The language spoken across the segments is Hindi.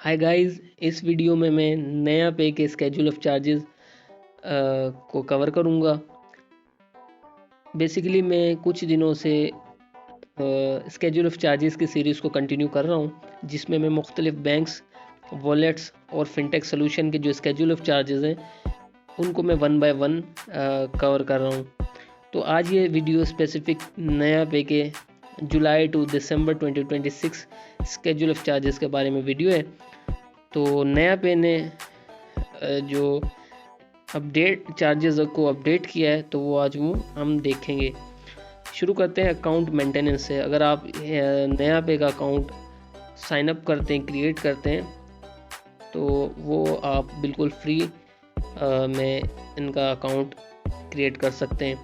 हाय गाइस, इस वीडियो में मैं नया पे के स्केड्यूल ऑफ चार्जेस को कवर करूँगा। बेसिकली मैं कुछ दिनों से स्केड्यूल ऑफ चार्जेस की सीरीज़ को कंटिन्यू कर रहा हूँ, जिसमें मैं मुख्तलिफ बैंक्स, वॉलेट्स और फिनटेक सोल्यूशन के जो स्केड्यूल ऑफ चार्जेस हैं उनको मैं वन बाय वन कवर कर रहा हूँ। तो आज ये वीडियो स्पेसिफिक नया पे के July to December 2026 schedule of charges के बारे में वीडियो है। तो नया पे ने जो अपडेट चार्जेस को अपडेट किया है तो वो आज हम देखेंगे। शुरू करते हैं अकाउंट मेंटेनेंस से। अगर आप नया पे का अकाउंट साइन अप करते हैं, क्रिएट करते हैं, तो वो आप बिल्कुल फ्री में इनका अकाउंट क्रिएट कर सकते हैं।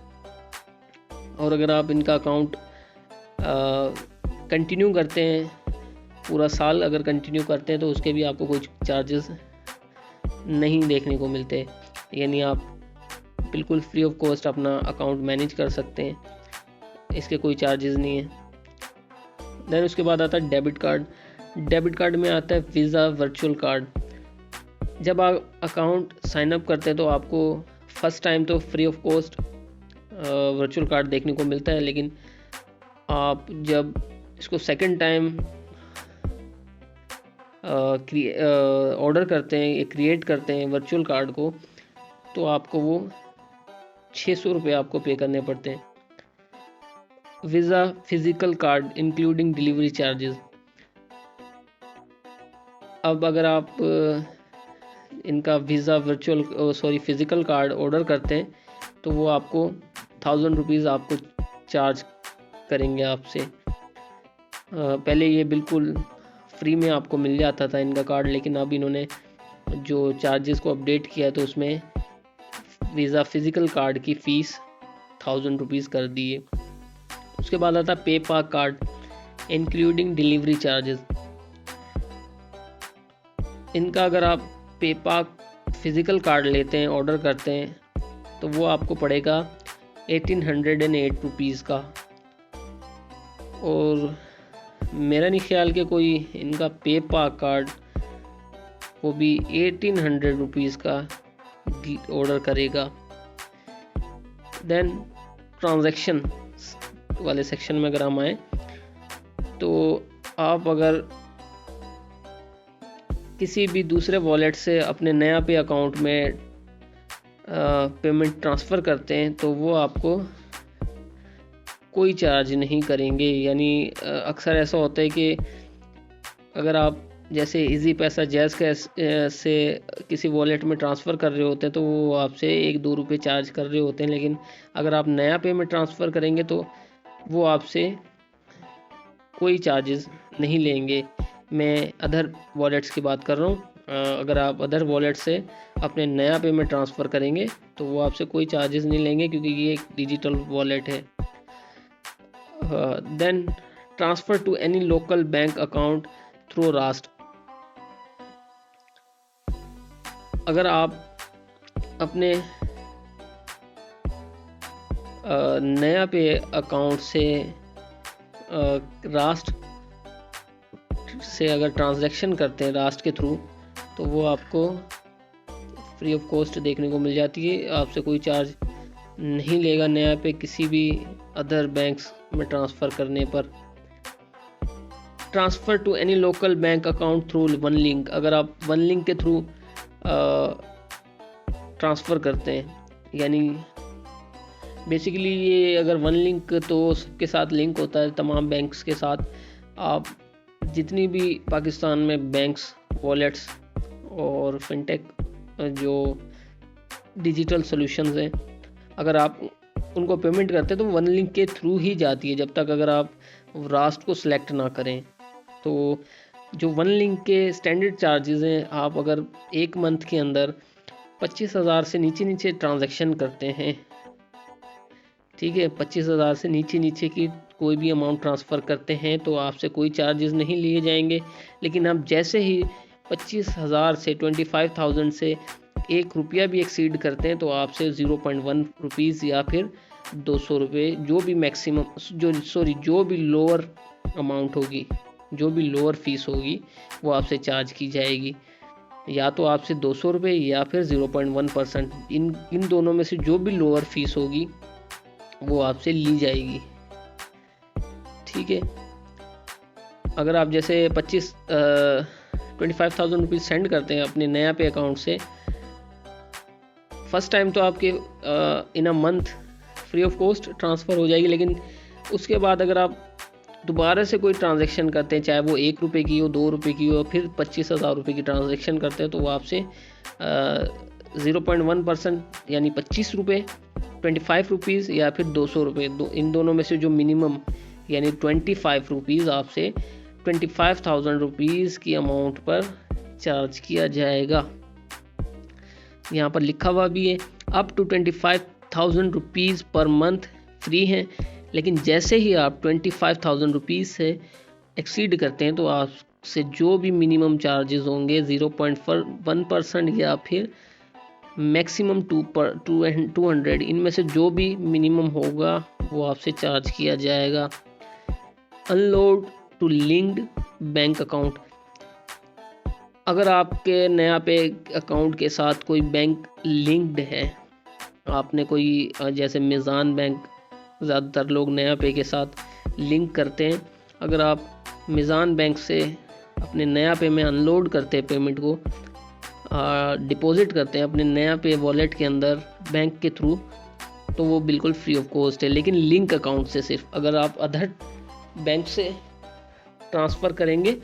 और अगर आप इनका अकाउंट कंटिन्यू करते हैं, पूरा साल अगर कंटिन्यू करते हैं, तो उसके भी आपको कोई चार्जेस नहीं देखने को मिलते, यानी आप बिल्कुल फ्री ऑफ कॉस्ट अपना अकाउंट मैनेज कर सकते हैं, इसके कोई चार्जेस नहीं है। देन उसके बाद आता है डेबिट कार्ड। डेबिट कार्ड में आता है वीज़ा वर्चुअल कार्ड। जब आप अकाउंट साइन अप करते हैं तो आपको फर्स्ट टाइम तो free of cost virtual card देखने को मिलता है, लेकिन आप जब इसको सेकंड टाइम ऑर्डर करते हैं, क्रिएट करते हैं वर्चुअल कार्ड को, तो आपको वो 600 रुपये आपको पे करने पड़ते हैं। Visa physical card including delivery charges. अब अगर आप इनका वीज़ा फिज़िकल कार्ड ऑर्डर करते हैं तो वो आपको 1000 रुपीज़ आपको चार्ज करेंगे आपसे। पहले ये बिल्कुल फ्री में आपको मिल जाता था इनका कार्ड, लेकिन अब इन्होंने जो चार्जेस को अपडेट किया तो उसमें वीज़ा फिज़िकल कार्ड की फ़ीस 1000 रुपीज़ कर दी है। उसके बाद आता है PayPal card including delivery charges. इनका अगर आप पेपाल फिज़िकल कार्ड लेते हैं, ऑर्डर करते हैं, तो वो आपको पड़ेगा 1808 रुपीज़ का। और मेरा नहीं ख्याल कि कोई इनका पेपाल कार्ड वो भी 1800 रुपीज़ का ऑर्डर करेगा। देन ट्रांजैक्शन वाले सेक्शन में अगर हम आए, तो आप अगर किसी भी दूसरे वॉलेट से अपने नया पे अकाउंट में पेमेंट ट्रांसफ़र करते हैं तो वो आपको कोई चार्ज नहीं करेंगे। यानी अक्सर ऐसा होता है कि अगर आप जैसे इजी पैसा, जैज़ कैश से किसी वॉलेट में ट्रांसफ़र कर रहे होते हैं तो वो आपसे 1-2 रुपये चार्ज कर रहे होते हैं, लेकिन अगर आप नया पे में ट्रांसफ़र करेंगे तो वो आपसे कोई चार्जेस नहीं लेंगे। मैं अदर वॉलेट्स की बात कर रहा हूँ। अगर आप अदर वॉलेट से अपने नया पे में ट्रांसफ़र करेंगे तो वो आपसे कोई चार्जेस नहीं लेंगे, क्योंकि ये एक डिजिटल वॉलेट है। Then transfer to any local bank account through Raast. अगर आप अपने नया पे अकाउंट से रास्ट से अगर ट्रांजैक्शन करते हैं रास्ट के थ्रू, तो वो आपको फ्री ऑफ कॉस्ट देखने को मिल जाती है, आपसे कोई चार्ज नहीं लेगा नया पे किसी भी अदर बैंक्स में ट्रांसफ़र करने पर। Transfer to any local bank account through one link. अगर आप वन लिंक के थ्रू ट्रांसफ़र करते हैं, यानी बेसिकली ये अगर वन लिंक तो सबके साथ लिंक होता है, तमाम बैंक्स के साथ। आप जितनी भी पाकिस्तान में बैंक्स, वॉलेट्स और फिनटेक जो डिजिटल सॉल्यूशंस हैं, अगर आप उनको पेमेंट करते हैं तो वन लिंक के थ्रू ही जाती है, जब तक अगर आप रास्ट को सिलेक्ट ना करें। तो जो वन लिंक के स्टैंडर्ड चार्जेस हैं, आप अगर एक मंथ के अंदर 25,000 से नीचे ट्रांजैक्शन करते हैं, ठीक है, 25,000 से नीचे की कोई भी अमाउंट ट्रांसफ़र करते हैं तो आपसे कोई चार्जेस नहीं लिए जाएंगे। लेकिन आप जैसे ही 25,000 से 25,000 से 1 रुपया भी एक्सीड करते हैं तो आपसे 0.1 रुपीज़ या फिर 200 रुपये, जो भी मैक्सिमम जो भी लोअर अमाउंट होगी, जो भी लोअर फीस होगी वो आपसे चार्ज की जाएगी, या तो आपसे 200 रुपये या फिर 0.1%। इन दोनों में से जो भी लोअर फीस होगी वो आपसे ली जाएगी। ठीक है, अगर आप जैसे 25,000 रुपीज़ सेंड करते हैं अपने नया पे अकाउंट से, फर्स्ट टाइम तो आपके in a month free of cost transfer हो जाएगी, लेकिन उसके बाद अगर आप दोबारा से कोई ट्रांजैक्शन करते हैं, चाहे वो 1 रुपये की हो, 2 रुपये की हो, फिर 25,000 रुपये की ट्रांजैक्शन करते हैं, तो वो आपसे 0.1% यानी 25 रुपये, 25 रुपीज़ या फिर 200 रुपये, इन दोनों में से जो मिनिमम यानी 25 रुपीज़ आपसे 25,000 रुपीज़ की अमाउंट पर चार्ज किया जाएगा। यहाँ पर लिखा हुआ भी है up to 25,000 rupees per month free हैं, लेकिन जैसे ही आप 25,000 रुपीज़ से एक्सीड करते हैं तो आपसे जो भी मिनिमम चार्जेस होंगे 0.1% या फिर मैक्सिमम 200, इनमें से जो भी मिनिमम होगा वो आपसे चार्ज किया जाएगा। Unload to linked bank account, अगर आपके नया पे अकाउंट के साथ कोई बैंक लिंक्ड है, आपने कोई जैसे मिज़ान बैंक, ज़्यादातर लोग नया पे के साथ लिंक करते हैं, अगर आप मिज़ान बैंक से अपने नया पे में अनलोड करते हैं पेमेंट को, डिपॉजिट करते हैं अपने नया पे वॉलेट के अंदर बैंक के थ्रू, तो वो बिल्कुल फ्री ऑफ कॉस्ट है। लेकिन लिंक अकाउंट से सिर्फ अगर आप अदर बैंक से ट्रांसफ़र करेंगे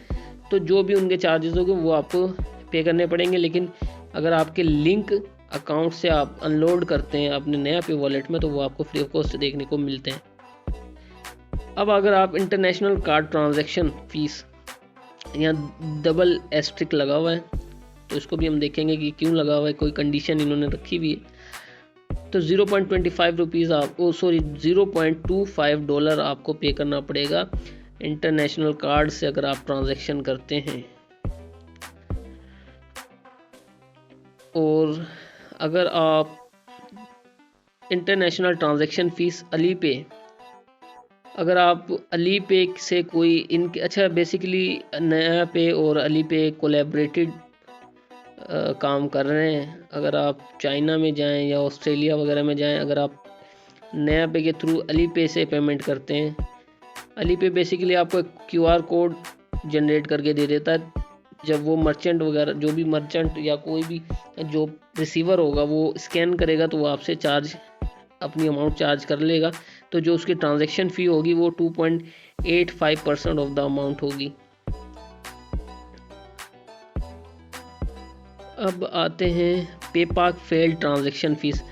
तो जो भी उनके चार्जेस होंगे वो आपको पे करने पड़ेंगे, लेकिन अगर आपके लिंक अकाउंट से आप अनलोड करते हैं अपने नया पे वॉलेट में तो वो आपको फ्री ऑफ कॉस्ट देखने को मिलते हैं। अब अगर आप इंटरनेशनल कार्ड ट्रांजैक्शन फ़ीस, यहाँ डबल एस्ट्रिक लगा हुआ है तो इसको भी हम देखेंगे कि क्यों लगा हुआ है, कोई कंडीशन इन्होंने रखी हुई है। तो 0.25 रुपीज़ $0.25 आपको पे करना पड़ेगा इंटरनेशनल कार्ड से अगर आप ट्रांजैक्शन करते हैं। और अगर आप इंटरनेशनल ट्रांजैक्शन फ़ीस अली पे, अगर आप अली पे से कोई इनके, अच्छा बेसिकली नया पे और अली पे कोलैबोरेटेड काम कर रहे हैं। अगर आप चाइना में जाएं या ऑस्ट्रेलिया वगैरह में जाएं, अगर आप नया पे के थ्रू अली पे से पेमेंट करते हैं, अली पे बेसिकली आपको एक QR कोड जनरेट करके दे देता है। जब वो मर्चेंट वगैरह, जो भी मर्चेंट या कोई भी जो रिसीवर होगा वो स्कैन करेगा तो वो आपसे चार्ज, अपनी अमाउंट चार्ज कर लेगा। तो जो उसकी ट्रांजैक्शन फ़ी होगी वो 2.85% ऑफ द अमाउंट होगी। अब आते हैं पेपाक फेल्ड ट्रांजैक्शन फ़ीस,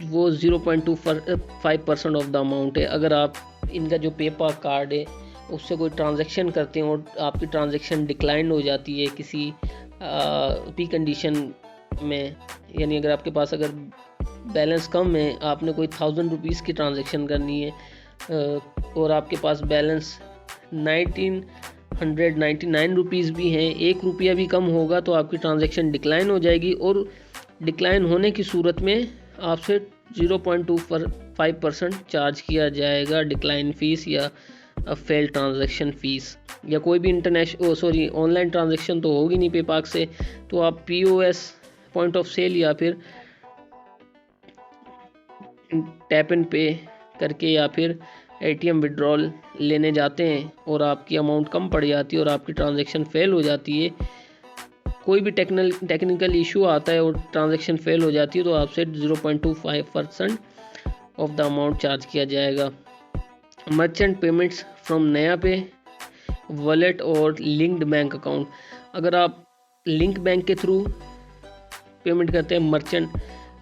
वो 0.25% ऑफ द अमाउंट है। अगर आप इनका जो पेपाक कार्ड है उससे कोई ट्रांजैक्शन करते हैं और आपकी ट्रांजैक्शन डिक्लाइन हो जाती है किसी भी कंडीशन में, यानी अगर आपके पास अगर बैलेंस कम है, आपने कोई 1000 रुपीज़ की ट्रांजैक्शन करनी है और आपके पास बैलेंस 1999 रुपीज़ भी हैं, 1 रुपया भी कम होगा तो आपकी ट्रांजैक्शन डिक्लाइन हो जाएगी। और डिक्लाइन होने की सूरत में आपसे 0.25% चार्ज किया जाएगा डिक्लाइन फ़ीस या फेल ट्रांजैक्शन फ़ीस। या कोई भी ऑनलाइन ट्रांजैक्शन तो होगी नहीं पेपाक से, तो आप POS पॉइंट ऑफ सेल या फिर टैप एंड पे करके या फिर ATM विड्रॉल लेने जाते हैं और आपकी अमाउंट कम पड़ जाती है और आपकी ट्रांजैक्शन फेल हो जाती है, कोई भी टेक्निकल इशू आता है और ट्रांजैक्शन फेल हो जाती है तो आपसे 0.25% ऑफ द अमाउंट चार्ज किया जाएगा। मर्चेंट पेमेंट्स फ्रॉम नया पे वॉलेट और लिंक्ड बैंक अकाउंट, अगर आप लिंक बैंक के थ्रू पेमेंट करते हैं मर्चेंट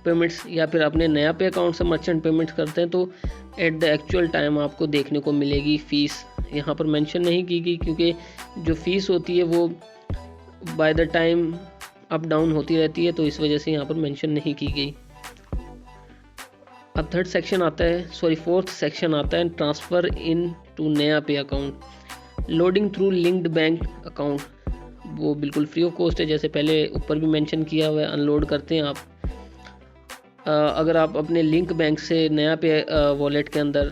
पेमेंट्स या फिर अपने नया पे अकाउंट से मर्चेंट पेमेंट्स करते हैं, तो एट द एक्चुअल टाइम आपको देखने को मिलेगी फ़ीस। यहाँ पर मेंशन नहीं की गई क्योंकि जो फ़ीस होती है वो by the time up down होती रहती है, तो इस वजह से यहाँ पर मेंशन नहीं की गई। अब फोर्थ सेक्शन आता है ट्रांसफ़र इन टू नया पे account, loading through linked bank account, वो बिल्कुल फ्री ऑफ कॉस्ट है, जैसे पहले ऊपर भी मेंशन किया हुआ है। अनलोड करते हैं आप, अगर आप अपने लिंक बैंक से नया पे वॉलेट के अंदर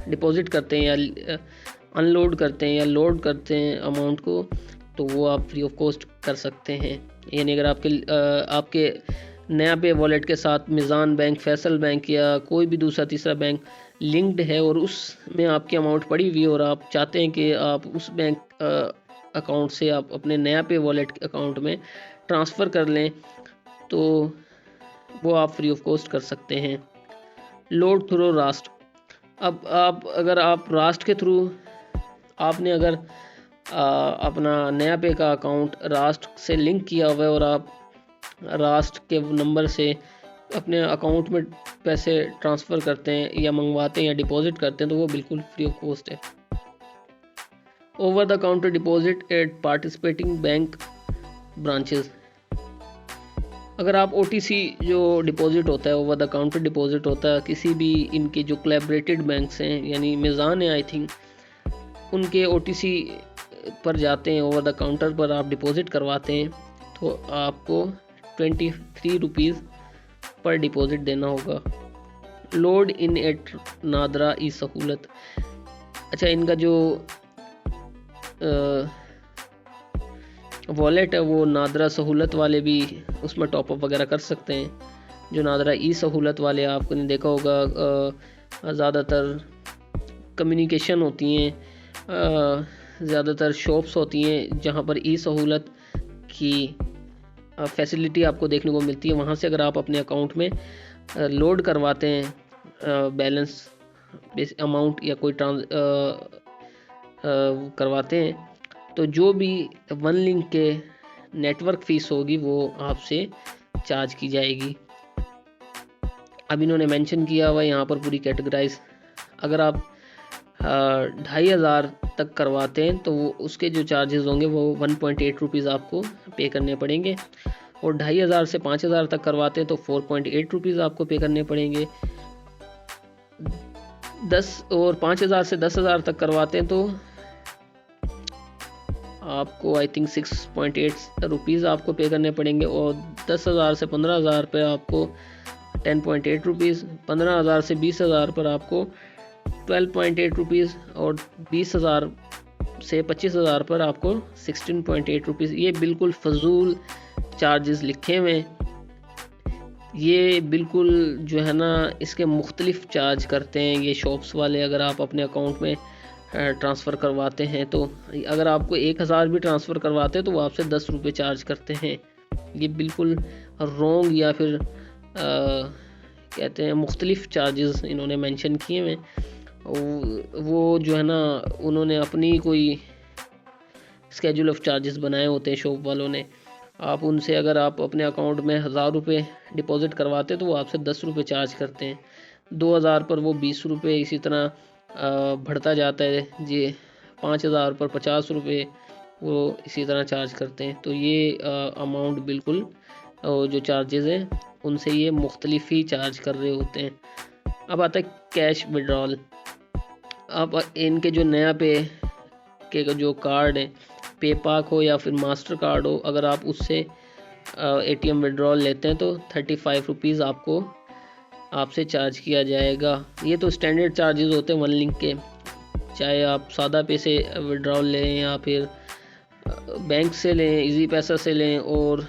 डिपॉजिट करते हैं या अनलोड करते हैं या लोड करते हैं अमाउंट को, तो वो आप फ्री ऑफ कॉस्ट कर सकते हैं। यानी अगर आपके नया पे वॉलेट के साथ मिज़ान बैंक, फैसल बैंक या कोई भी दूसरा तीसरा बैंक लिंक्ड है और उसमें आपकी अमाउंट पड़ी हुई है और आप चाहते हैं कि आप उस बैंक अकाउंट से आप अपने नया पे वॉलेट अकाउंट में ट्रांसफ़र कर लें, तो वो आप फ्री ऑफ कॉस्ट कर सकते हैं। Load through Rust. अब अगर आप रास्ट के थ्रू आपने अगर अपना नया पे का अकाउंट रास्ट से लिंक किया हुआ है और आप रास्ट के नंबर से अपने अकाउंट में पैसे ट्रांसफ़र करते हैं या मंगवाते हैं या डिपॉजिट करते हैं, तो वो बिल्कुल फ्री ऑफ कॉस्ट है। Over the counter deposit eight participating bank branches. अगर आप OTC जो डिपॉजिट होता है, ओवर द काउंटर डिपॉजिट होता है, किसी भी इनके जो कोलैबोरेटेड बैंक्स हैं, यानी मिज़ान है आई थिंक, उनके OTC पर जाते हैं, ओवर द काउंटर पर आप डिपॉजिट करवाते हैं, तो आपको 23 रुपीज़ पर डिपॉजिट देना होगा। लोड इन एट नादरा ई सहूलत। अच्छा, इनका जो वॉलेट है वो नादरा सहूलत वाले भी उसमें टॉपअप वगैरह कर सकते हैं। जो नादरा ई सहूलत वाले आपको नहीं देखा होगा, ज़्यादातर कम्युनिकेशन होती हैं, ज़्यादातर शॉप्स होती हैं जहाँ पर ई सहूलत की फैसिलिटी आपको देखने को मिलती है। वहाँ से अगर आप अपने अकाउंट में लोड करवाते हैं बैलेंस अमाउंट या कोई करवाते हैं, तो जो भी वन लिंक के नेटवर्क फीस होगी वो आपसे चार्ज की जाएगी। अब इन्होंने मेंशन किया हुआ यहाँ पर पूरी कैटेगराइज। अगर आप 2500 तक करवाते हैं तो वो उसके जो चार्जेस होंगे वो 1.8 रुपीज़ आपको पे करने पड़ेंगे, और 2500 से 5000 तक करवाते हैं तो 4.8 रुपीज़ आपको पे करने पड़ेंगे। 5000 से 10,000 तक करवाते हैं तो आपको आई थिंक 6.8 रुपीज़ आपको पे करने पड़ेंगे, और 10,000 से 15,000 पे आपको 10.8 रुपीज़, 15,000 से 20,000 पर आपको 12.8 रुपीज़, और 20,000 से 25,000 पर आपको 16.8 रुपीज़। ये बिल्कुल फजूल चार्जेस लिखे हुए हैं। ये बिल्कुल जो है ना, इसके मुख्तलिफ चार्ज करते हैं ये शॉप्स वाले। अगर आप अपने अकाउंट में ट्रांसफ़र करवाते हैं, तो अगर आपको 1000 भी ट्रांसफ़र करवाते हैं तो वो आपसे 10 रुपये चार्ज करते हैं। ये बिल्कुल रॉन्ग या फिर कहते हैं मुख्तलिफ चार्जेस इन्होंने मेंशन किए हैं। वो जो है ना, उन्होंने अपनी कोई स्केड्यूल ऑफ चार्जेस बनाए होते हैं शॉप वालों ने। आप उनसे अगर आप अपने अकाउंट में 1000 रुपये डिपॉजिट करवाते हैं तो वो आपसे 10 रुपये चार्ज करते हैं। 2000 पर वो 20 रुपये, इसी तरह बढ़ता जाता है जी। 5000 पर 50 रुपये वो इसी तरह चार्ज करते हैं। तो ये अमाउंट बिल्कुल जो चार्जेस हैं उनसे ये मुख्तलिफ ही चार्ज कर रहे होते हैं। अब आता है कैश विड्रॉल। अब इनके जो नया पे के जो कार्ड है, पेपाक हो या फिर मास्टर कार्ड हो, अगर आप उससे ATM विड्रॉल लेते हैं तो 35 रुपीज़ आपसे चार्ज किया जाएगा। ये तो स्टैंडर्ड चार्जेस होते हैं वन लिंक के, चाहे आप सादा पे से विड्रॉल लें या फिर बैंक से लें, इजी पैसा से लें, और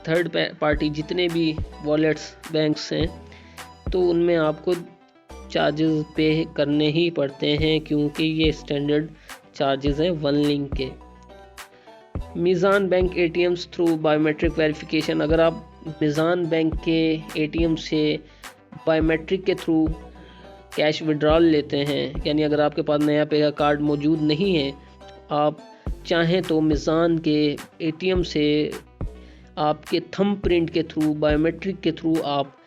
थर्ड पार्टी जितने भी वॉलेट्स बैंक्स हैं तो उनमें आपको चार्जेस पे करने ही पड़ते हैं, क्योंकि ये स्टैंडर्ड चार्जेस हैं वन लिंक के। Meezan bank ATMs through biometric verification. अगर आप मिज़ान बैंक के ATM से बायोमेट्रिक के थ्रू कैश विड्रॉल लेते हैं, यानी अगर आपके पास नया पे का कार्ड मौजूद नहीं है, आप चाहें तो मिज़ान के ATM से आपके थंब प्रिंट के थ्रू, बायोमेट्रिक के थ्रू आप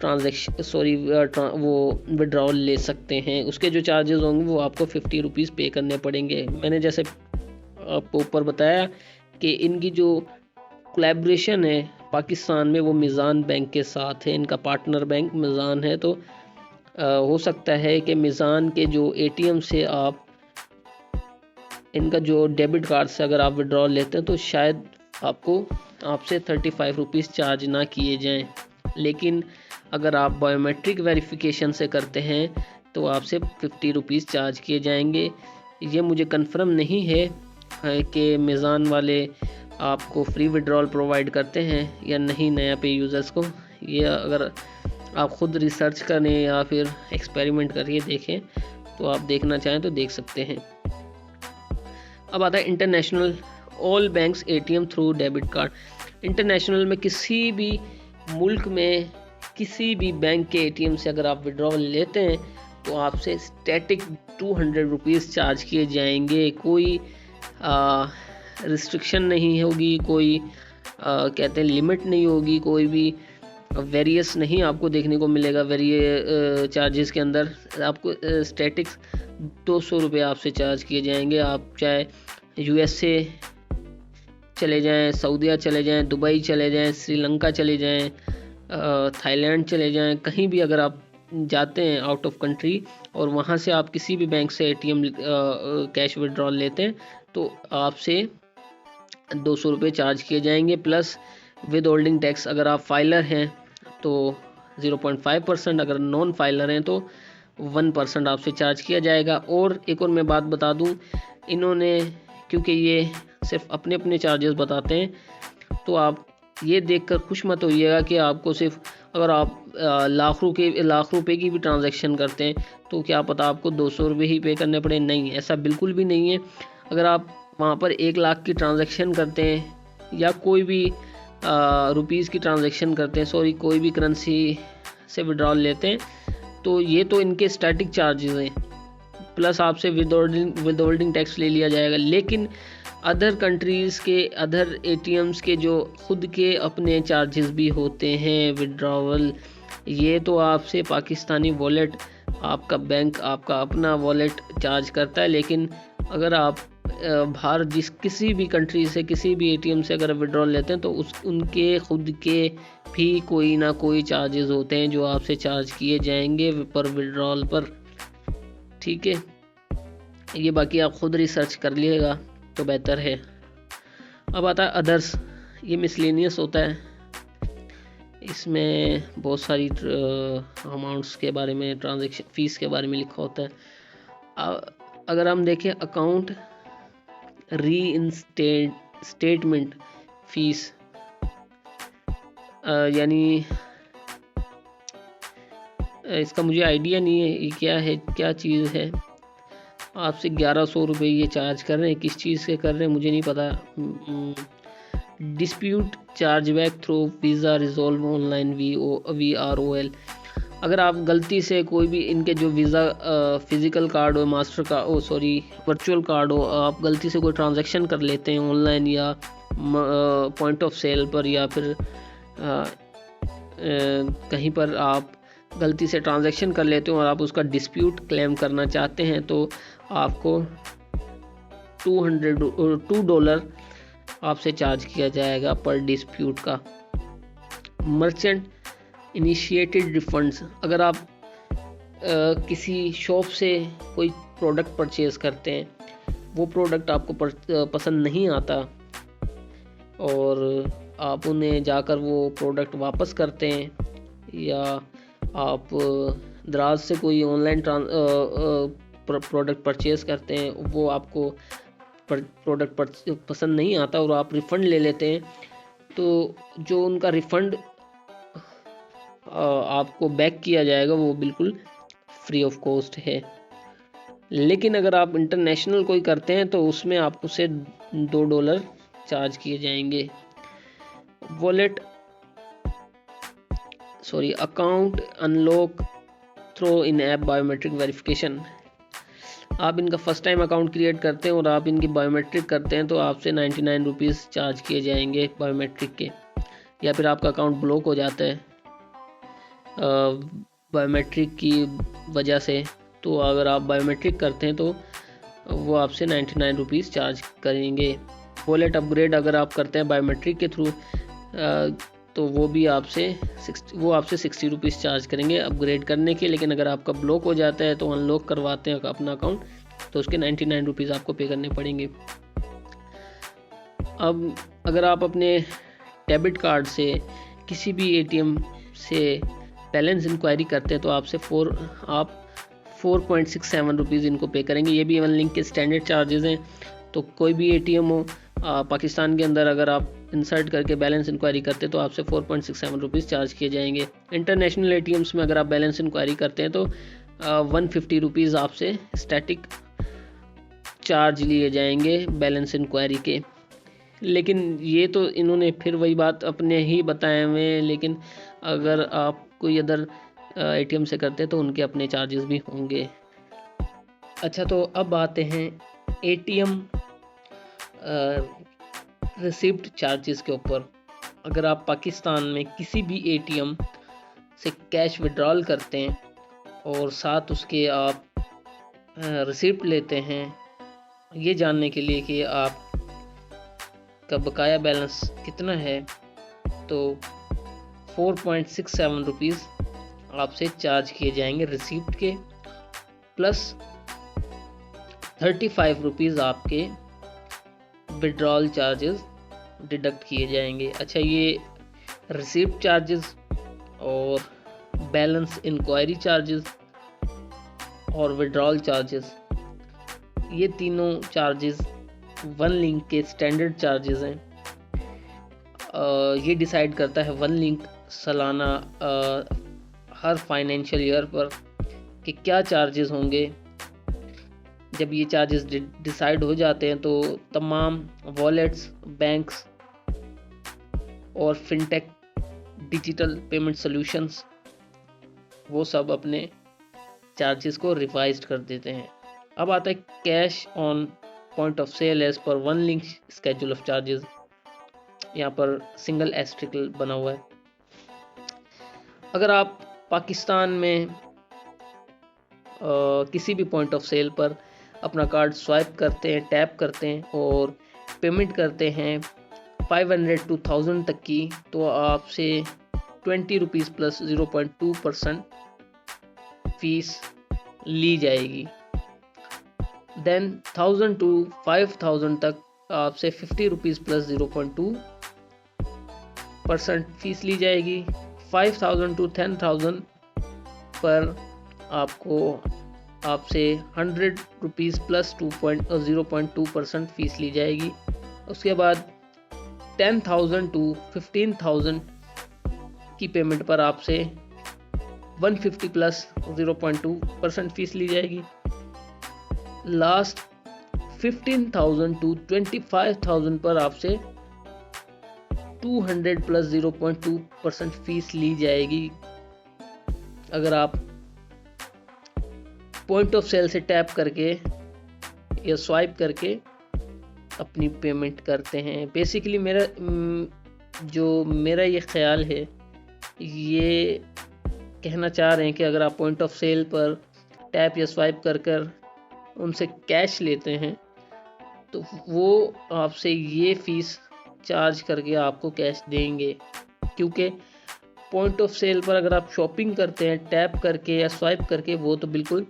वो विड्रॉल ले सकते हैं। उसके जो चार्जेस होंगे वो आपको 50 रुपीज़ पे करने पड़ेंगे। मैंने जैसे आपको ऊपर बताया कि इनकी जो कोलैबोरेशन है पाकिस्तान में वो मिज़ान बैंक के साथ है, इनका पार्टनर बैंक मिज़ान है। तो हो सकता है कि मिज़ान के जो ATM से आप इनका जो डेबिट कार्ड से अगर आप विड्रॉल लेते हैं तो शायद आपसे 35 रुपीज़ चार्ज ना किए जाएं। लेकिन अगर आप बायोमेट्रिक वेरिफिकेशन से करते हैं तो आपसे 50 रुपीज़ चार्ज किए जाएंगे। ये मुझे कंफर्म नहीं है कि मीज़ान वाले आपको फ्री विड्रॉल प्रोवाइड करते हैं या नहीं नया पे यूज़र्स को। ये अगर आप ख़ुद रिसर्च करें या फिर एक्सपेरिमेंट करके देखें तो आप देखना चाहें तो देख सकते हैं। अब आता है international all banks ATM through debit card. International में किसी भी मुल्क में किसी भी बैंक के ATM से अगर आप विड्रॉल लेते हैं तो आपसे स्टैटिक 200 रुपीज़ चार्ज किए जाएंगे। कोई रिस्ट्रिक्शन नहीं होगी, कोई कहते हैं लिमिट नहीं होगी, कोई भी वेरियस नहीं आपको देखने को मिलेगा। चार्जेस के अंदर आपको स्टैटिक 200 रुपये आपसे चार्ज किए जाएंगे। आप चाहे USA चले जाएं, सऊदीया चले जाएं, दुबई चले जाएं, श्रीलंका चले जाएं, थाईलैंड चले जाएं, कहीं भी अगर आप जाते हैं आउट ऑफ कंट्री और वहाँ से आप किसी भी बैंक से ATM कैश विड्रॉल लेते हैं तो आपसे 200 रुपये चार्ज किए जाएंगे, प्लस विद होल्डिंग टैक्स। अगर आप फाइलर हैं तो 0.5%, अगर नॉन फाइलर हैं तो 1% आपसे चार्ज किया जाएगा। और एक और मैं बात बता दूं, इन्होंने क्योंकि ये सिर्फ अपने अपने चार्जेस बताते हैं तो आप ये देखकर खुश मत होइएगा कि आपको सिर्फ अगर आप लाख रुपए की भी ट्रांजैक्शन करते हैं तो क्या पता आपको 200 रुपये ही पे करने पड़े। नहीं, ऐसा बिल्कुल भी नहीं है। अगर आप वहाँ पर 1 लाख की ट्रांजैक्शन करते हैं या कोई भी रुपीज़ की ट्रांजैक्शन करते हैं, कोई भी करेंसी से विड्रॉल लेते हैं तो ये तो इनके स्टैटिक चार्जेस हैं, प्लस आपसे विद होल्डिंग टैक्स ले लिया जाएगा। लेकिन अदर कंट्रीज़ के अदर ATMs के जो खुद के अपने चार्जेस भी होते हैं विड्रॉवल, ये तो आपसे पाकिस्तानी वॉलेट, आपका बैंक, आपका अपना वॉलेट चार्ज करता है। लेकिन अगर आप बाहर किसी भी कंट्री से किसी भी ATM से अगर विड्रॉल लेते हैं तो उनके खुद के भी कोई ना कोई चार्जेस होते हैं जो आपसे चार्ज किए जाएंगे पर विड्रॉल पर। ठीक है, ये बाकी आप खुद रिसर्च कर लीजिएगा तो बेहतर है। अब आता है अदर्स, ये मिसलेनियस होता है। इसमें बहुत सारी अमाउंट्स के बारे में, ट्रांजैक्शन फ़ीस के बारे में लिखा होता है। अगर हम देखें अकाउंट स्टेटमेंट फीस, यानी इसका मुझे आइडिया नहीं है ये क्या चीज़ है। आपसे 1100 रुपये ये चार्ज कर रहे हैं, किस चीज़ से कर रहे हैं मुझे नहीं पता। Dispute chargeback through visa resolve online VROL। अगर आप गलती से कोई भी इनके जो वीज़ा फिज़िकल कार्ड हो, मास्टर का वर्चुअल कार्ड हो, आप गलती से कोई ट्रांजैक्शन कर लेते हैं ऑनलाइन या पॉइंट ऑफ सेल पर या फिर कहीं पर आप गलती से ट्रांजैक्शन कर लेते हो और आप उसका डिस्प्यूट क्लेम करना चाहते हैं तो आपको $2 आपसे चार्ज किया जाएगा पर डिस्प्यूट का। मर्चेंट इनिशिएटेड रिफंड्स, अगर आप किसी शॉप से कोई प्रोडक्ट परचेज़ करते हैं, वो प्रोडक्ट आपको पसंद नहीं आता और आप उन्हें जाकर वो प्रोडक्ट वापस करते हैं, या आप दराज से कोई ऑनलाइन प्रोडक्ट परचेज़ करते हैं, वो आपको प्रोडक्ट पसंद नहीं आता और आप रिफ़ंड ले लेते हैं, तो जो उनका रिफ़ंड आपको बैक किया जाएगा वो बिल्कुल फ्री ऑफ कॉस्ट है। लेकिन अगर आप इंटरनेशनल कोई करते हैं तो उसमें आपको से $2 चार्ज किए जाएंगे। अकाउंट अनलॉक थ्रू इन ऐप बायोमेट्रिक वेरिफिकेशन। आप इनका फर्स्ट टाइम अकाउंट क्रिएट करते हैं और आप इनकी बायोमेट्रिक करते हैं तो आपसे 99 रुपीज़ चार्ज किए जाएंगे बायोमेट्रिक के, या फिर आपका अकाउंट ब्लॉक हो जाता है बायोमेट्रिक की वजह से, तो अगर आप बायोमेट्रिक करते हैं तो वो आपसे 99 रुपीज़ चार्ज करेंगे। वॉलेट अपग्रेड अगर आप करते हैं बायोमेट्रिक के थ्रू तो वो आपसे 60 रुपीज़ चार्ज करेंगे अपग्रेड करने के। लेकिन अगर आपका ब्लॉक हो जाता है तो अनलॉक करवाते हैं अपना अकाउंट तो उसके 99 रुपीज़ आपको पे करने पड़ेंगे। अब अगर आप अपने डेबिट कार्ड से किसी भी ATM से बैलेंस इंक्वायरी करते हैं तो आपसे 4.67 रुपीज़ इनको पे करेंगे। ये भी वन लिंक के स्टैंडर्ड चार्जेस हैं। तो कोई भी एटीएम हो पाकिस्तान के अंदर, अगर आप इंसर्ट करके बैलेंस इंक्वायरी करते हैं तो आपसे 4.67 रुपीज़ चार्ज किए जाएंगे। इंटरनेशनल एटीएम्स में अगर आप बैलेंस इंक्वायरी करते हैं तो 150 रुपीज़ आपसे स्टैटिक चार्ज लिए जाएंगे बैलेंस इंक्वायरी के। लेकिन ये तो इन्होंने फिर वही बात अपने ही बताए हुए हैं, लेकिन अगर आप कोई अदर एटीएम से करते हैं तो उनके अपने चार्जेस भी होंगे। अच्छा, तो अब आते हैं एटीएम रिसिप्ट चार्जेस के ऊपर। अगर आप पाकिस्तान में किसी भी एटीएम से कैश विड्रॉल करते हैं और साथ उसके आप रिसिप्ट लेते हैं ये जानने के लिए कि आप का बकाया बैलेंस कितना है, तो 4.67 रुपीज़ आपसे चार्ज किए जाएंगे रिसिप्ट के, प्लस 35 रुपीज़ आपके विड्रॉल चार्जेस डिडक्ट किए जाएंगे। अच्छा, ये रिसिप्ट चार्जेस और बैलेंस इंक्वायरी चार्जेस और विड्रॉल चार्जेस, ये तीनों चार्जेस वन लिंक के स्टैंडर्ड चार्जेस हैं। ये डिसाइड करता है वन लिंक सालाना हर फाइनेंशियल ईयर पर कि क्या चार्जेस होंगे। जब ये चार्जेस डिसाइड हो जाते हैं तो तमाम वॉलेट्स, बैंक्स और फिनटेक डिजिटल पेमेंट सॉल्यूशंस वो सब अपने चार्जेस को रिवाइज कर देते हैं। अब आता है cash on point of sale as per one link schedule of charges. यहाँ पर सिंगल एस्ट्रिकल बना हुआ है। अगर आप पाकिस्तान में किसी भी पॉइंट ऑफ सेल पर अपना कार्ड स्वाइप करते हैं, टैप करते हैं और पेमेंट करते हैं 500 to 1000 तक की, तो आपसे 20 रुपीज़ प्लस 0.2% फीस ली जाएगी। देन 1000 to 5000 तक आपसे 50 रुपीज़ प्लस 0.2% फीस ली जाएगी। 5000 to 10,000 पर आपसे 100 रुपीज़ प्लस 0.2% फीस ली जाएगी। उसके बाद 10,000 to 15,000 की पेमेंट पर आपसे 150 प्लस 0.2% फीस ली जाएगी। लास्ट 15,000 to 25,000 पर आपसे 200 प्लस 0.2% फीस ली जाएगी। अगर आप पॉइंट ऑफ सेल से टैप करके या स्वाइप करके अपनी पेमेंट करते हैं। बेसिकली मेरा ये ख्याल है, ये कहना चाह रहे हैं कि अगर आप पॉइंट ऑफ सेल पर टैप या स्वाइप कर उनसे कैश लेते हैं तो वो आपसे ये फ़ीस चार्ज करके आपको कैश देंगे, क्योंकि पॉइंट ऑफ सेल पर अगर आप शॉपिंग करते हैं टैप करके या स्वाइप करके, वो तो बिल्कुल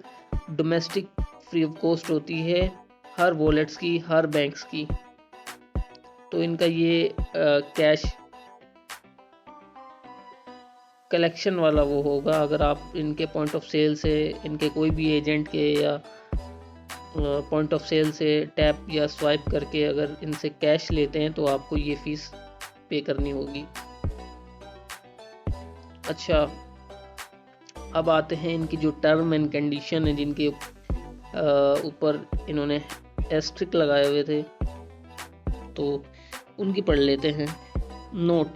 डोमेस्टिक फ्री ऑफ कॉस्ट होती है हर वॉलेट्स की, हर बैंक्स की। तो इनका ये कैश कलेक्शन वाला वो होगा। अगर आप इनके पॉइंट ऑफ सेल से, इनके कोई भी एजेंट के या पॉइंट ऑफ सेल से टैप या स्वाइप करके अगर इनसे कैश लेते हैं तो आपको ये फ़ीस पे करनी होगी। अच्छा, अब आते हैं इनकी जो टर्म एंड कंडीशन है, जिनके ऊपर इन्होंने एस्ट्रिक लगाए हुए थे, तो उनकी पढ़ लेते हैं। Note: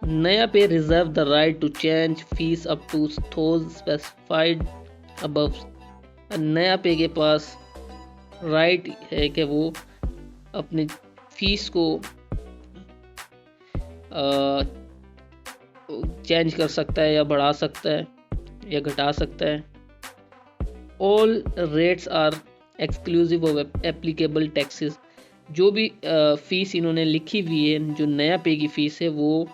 NayaPay reserve the right to change fees up to those specified above. नया पे के पास राइट है कि वो अपनी फीस को चेंज कर सकता है या बढ़ा सकता है या घटा सकता है। All rates are exclusive of applicable taxes. जो भी फ़ीस इन्होंने लिखी हुई है, जो नया पे की फ़ीस है, वो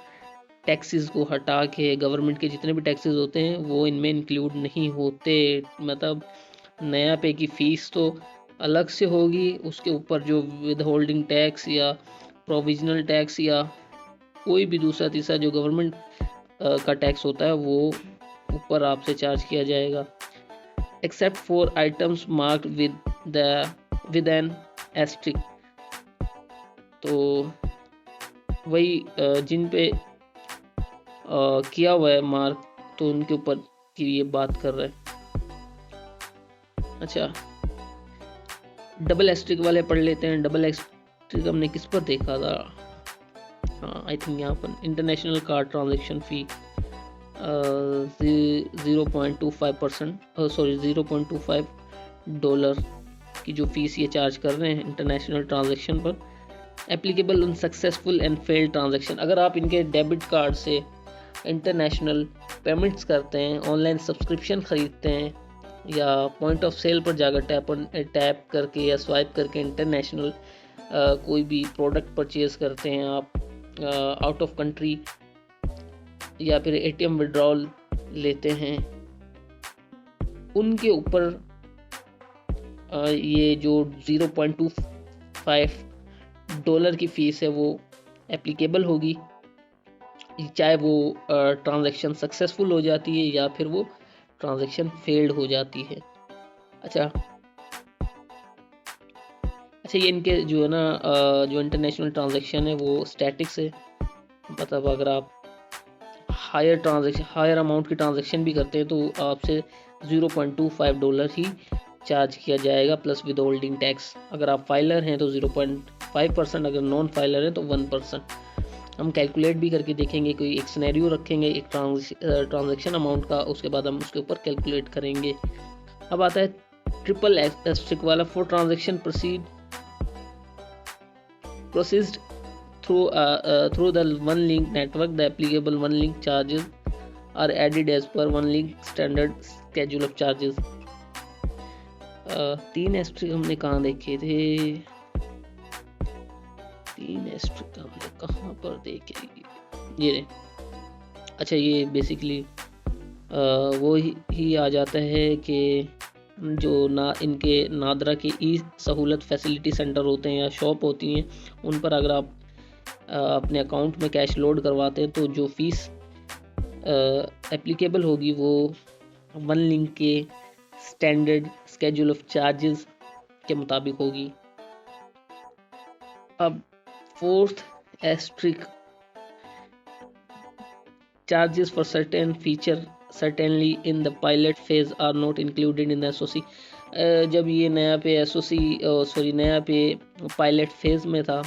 टैक्सेस को हटा के गवर्नमेंट के जितने भी टैक्सेस होते हैं वो इनमें इंक्लूड नहीं होते। मतलब नया पे की फ़ीस तो अलग से होगी, उसके ऊपर जो विद होल्डिंग टैक्स या प्रोविजनल टैक्स या कोई भी दूसरा तीसरा जो गवर्नमेंट का टैक्स होता है वो ऊपर आपसे चार्ज किया जाएगा। except for items marked with an asterisk। तो वही जिन पे किया हुआ है मार्क, तो उनके ऊपर की ये बात कर रहा है। अच्छा, डबल एस्ट्रिक वाले पढ़ लेते हैं। डबल एस्ट्रिक हमने किस पर देखा था? हाँ, आई थिंक यहाँ पर इंटरनेशनल कार्ड ट्रांजैक्शन फ़ी 0.25%, सॉरी $0.25 की जो फीस ये चार्ज कर रहे हैं इंटरनेशनल ट्रांजैक्शन पर, applicable on successful and failed transaction. अगर आप इनके डेबिट कार्ड से इंटरनेशनल पेमेंट्स करते हैं, ऑनलाइन सब्सक्रिप्शन ख़रीदते हैं, या पॉइंट ऑफ सेल पर जाकर टैप करके या स्वाइप करके इंटरनेशनल कोई भी प्रोडक्ट परचेज़ करते हैं आप आउट ऑफ कंट्री, या फिर एटीएम विड्रॉल लेते हैं, उनके ऊपर ये जो $0.25 की फ़ीस है वो एप्लीकेबल होगी, चाहे वो ट्रांजैक्शन सक्सेसफुल हो जाती है या फिर वो ट्रांजैक्शन फेल्ड हो जाती है। अच्छा, ये इनके जो है ना जो इंटरनेशनल ट्रांजैक्शन है वो स्टैटिक्स है, मतलब अगर आप हायर अमाउंट की ट्रांजैक्शन भी करते हैं तो आपसे $0.25 ही चार्ज किया जाएगा प्लस विद होल्डिंग टैक्स। अगर आप फाइलर हैं तो 0.5%, अगर नॉन फाइलर हैं तो 1%। हम कैलकुलेट भी करके देखेंगे, कोई एक सिनेरियो रखेंगे एक ट्रांजैक्शन अमाउंट का, उसके बाद हम उसके ऊपर कैलकुलेट करेंगे। अब आता है ट्रिपल एस्ट्रिक वाला। For transaction processed through the one link network, the applicable one link charges are added as per one link standard schedule of charges। 3 asterisk हमने कहाँ देखे थे? 3 एस्ट्रिक हमने कहाँ पर देखे? ये अच्छा, ये बेसिकली वो ही आ जाता है कि जो इनके नादरा के ई सहूलत फैसिलिटी सेंटर होते हैं या शॉप होती हैं, उन पर अगर आप अपने अकाउंट में कैश लोड करवाते हैं तो जो फीस एप्लीकेबल होगी वो वन लिंक के स्टैंडर्ड स्केड्यूल ऑफ चार्जेस के मुताबिक होगी। अब 4th asterisk, charges for certain feature certainly in the pilot phase are not included in the SOC। जब ये नया पे पायलट फेज़ में था,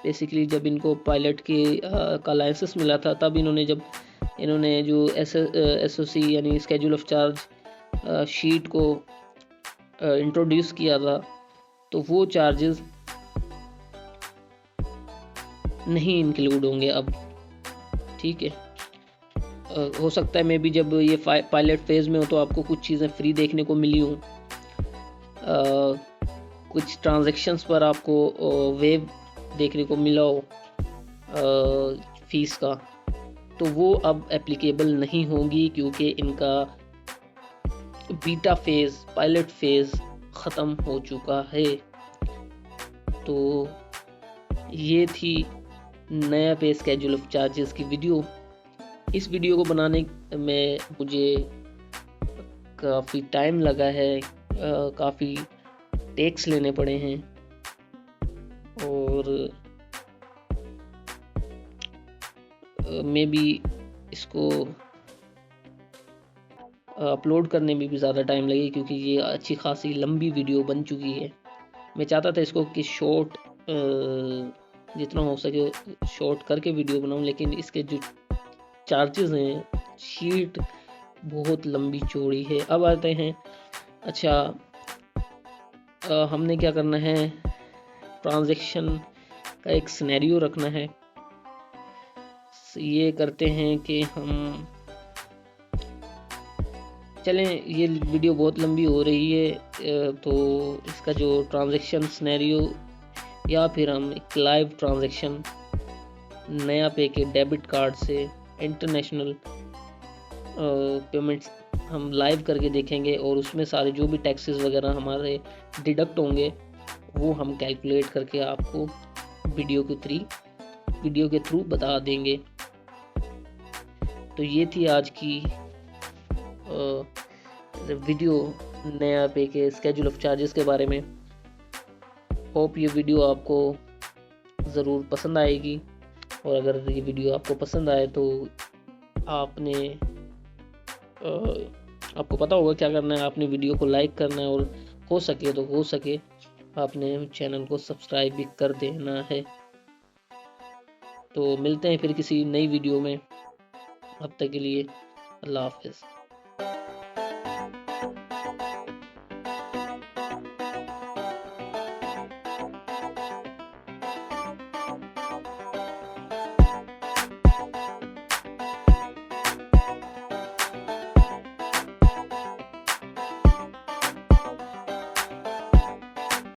बेसिकली जब इनको पायलट का लाइसेंस मिला था, तब इन्होंने जो SOC यानी स्केड्यूल ऑफ चार्ज शीट को इंट्रोड्यूस किया था, तो वो चार्जेस नहीं इंक्लूड होंगे अब। ठीक है, हो सकता है मे बी जब ये पायलट फेज़ में हो तो आपको कुछ चीज़ें फ्री देखने को मिली हों, कुछ ट्रांजैक्शंस पर आपको वेव देखने को मिला हो फीस का, तो वो अब एप्लीकेबल नहीं होगी क्योंकि इनका बीटा फेज़, पायलट फेज़ ख़त्म हो चुका है। तो ये थी नया पे स्केड्यूल ऑफ चार्जेस की वीडियो। इस वीडियो को बनाने में मुझे काफ़ी टाइम लगा है, काफ़ी टेक्स लेने पड़े हैं, और मे बी इसको अपलोड करने में भी ज़्यादा टाइम लगे क्योंकि ये अच्छी खासी लंबी वीडियो बन चुकी है। मैं चाहता था इसको कि शॉर्ट जितना हो सके शॉर्ट करके वीडियो बनाऊं, लेकिन इसके जो चार्जेस हैं, शीट बहुत लंबी चौड़ी है। अब आते हैं, अच्छा हमने क्या करना है, ट्रांजैक्शन का एक सिनेरियो रखना है। ये करते हैं कि हम चलें, ये वीडियो बहुत लंबी हो रही है, तो इसका जो ट्रांजैक्शन सिनेरियो या फिर हम एक लाइव ट्रांजैक्शन नया पे के डेबिट कार्ड से इंटरनेशनल पेमेंट्स हम लाइव करके देखेंगे, और उसमें सारे जो भी टैक्सेस वगैरह हमारे डिडक्ट होंगे वो हम कैलकुलेट करके आपको वीडियो के थ्रू बता देंगे। तो ये थी आज की वीडियो नया पे के स्केड्यूल ऑफ चार्जेस के बारे में। होप ये वीडियो आपको ज़रूर पसंद आएगी, और अगर ये वीडियो आपको पसंद आए तो आपको पता होगा क्या करना है। आपने वीडियो को लाइक करना है, और हो सके आपने चैनल को सब्सक्राइब भी कर देना है। तो मिलते हैं फिर किसी नई वीडियो में। अब तक के लिए अल्लाह हाफिज़।